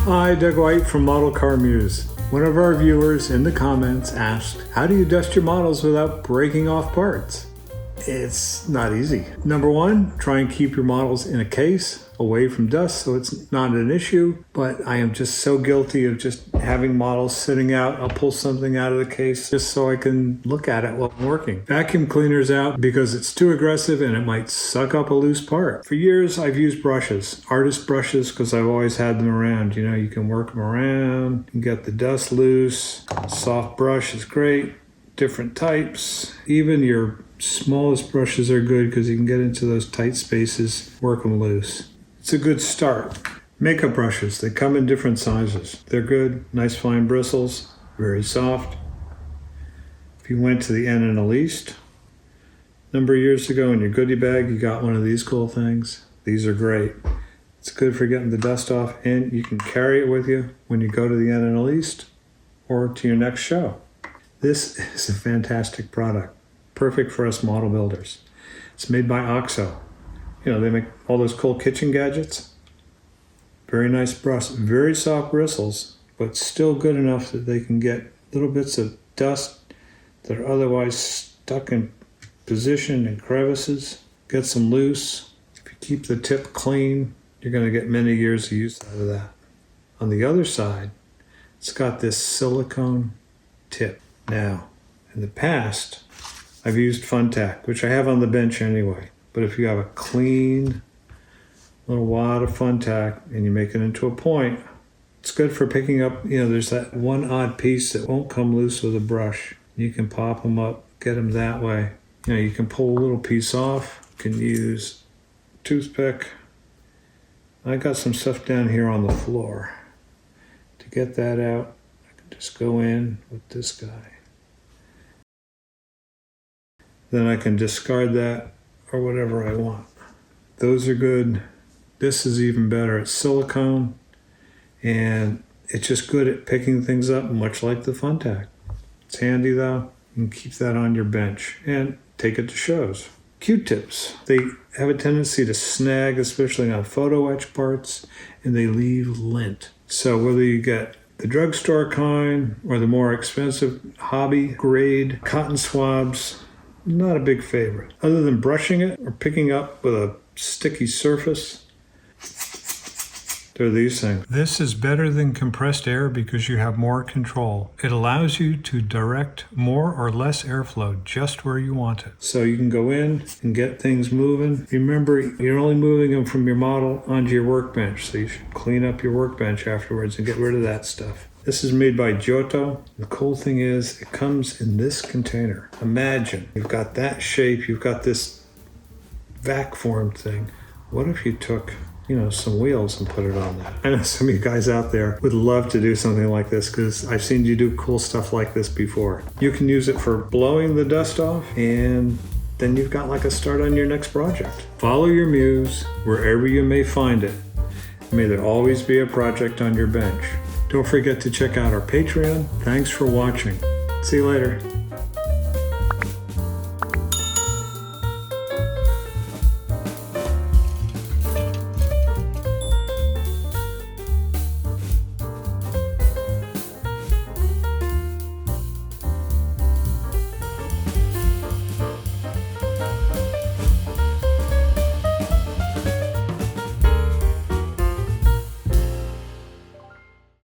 Hi, Doug White from Model Car Muse. One of our viewers in the comments asked, how do you dust your models without breaking off parts? It's not easy. Number one, try and keep your models in a case away from dust so it's not an issue, but I am just so guilty of just having models sitting out. I'll pull something out of the case just so I can look at it while I'm working. Vacuum cleaners out because it's too aggressive and it might suck up a loose part. For years, I've used brushes, artist brushes, because I've always had them around. You know, you can work them around, you can get the dust loose. Soft brush is great, different types. Even your smallest brushes are good because you can get into those tight spaces, work them loose. It's a good start. Makeup brushes, they come in different sizes. They're good, nice fine bristles, very soft. If you went to the N and Eliste, a number of years ago in your goodie bag, you got one of these cool things. These are great. It's good for getting the dust off, and you can carry it with you when you go to the N and Eliste or to your next show. This is a fantastic product, perfect for us model builders. It's made by OXO. You know, they make all those cool kitchen gadgets. Very nice brush, very soft bristles, but still good enough that they can get little bits of dust that are otherwise stuck in position and crevices. Get some loose. If you keep the tip clean, you're going to get many years of use out of that. On the other side, it's got this silicone tip. Now, in the past, I've used Funtac, which I have on the bench anyway. But if you have a clean little wad of Funtac and you make it into a point, it's good for picking up, you know, there's that one odd piece that won't come loose with a brush. You can pop them up, get them that way. You know, you can pull a little piece off, you can use a toothpick. I got some stuff down here on the floor. To get that out, I can just go in with this guy. Then I can discard that or whatever I want. Those are good. This is even better. It's silicone and it's just good at picking things up, much like the Funtac. It's handy though. You can keep that on your bench and take it to shows. Q-tips. They have a tendency to snag, especially on photo etch parts, and they leave lint. So whether you get the drugstore kind or the more expensive hobby grade cotton swabs, not a big favorite. Other than brushing it or picking up with a sticky surface, they're these things. This is better than compressed air because you have more control. It allows you to direct more or less airflow just where you want it. So you can go in and get things moving. Remember, you're only moving them from your model onto your workbench, so you should clean up your workbench afterwards and get rid of that stuff. This is made by Giotto. The cool thing is it comes in this container. Imagine you've got that shape, you've got this vac form thing. What if you took, you know, some wheels and put it on that? I know some of you guys out there would love to do something like this because I've seen you do cool stuff like this before. You can use it for blowing the dust off, and then you've got like a start on your next project. Follow your muse wherever you may find it. May there always be a project on your bench. Don't forget to check out our Patreon. Thanks for watching. See you later.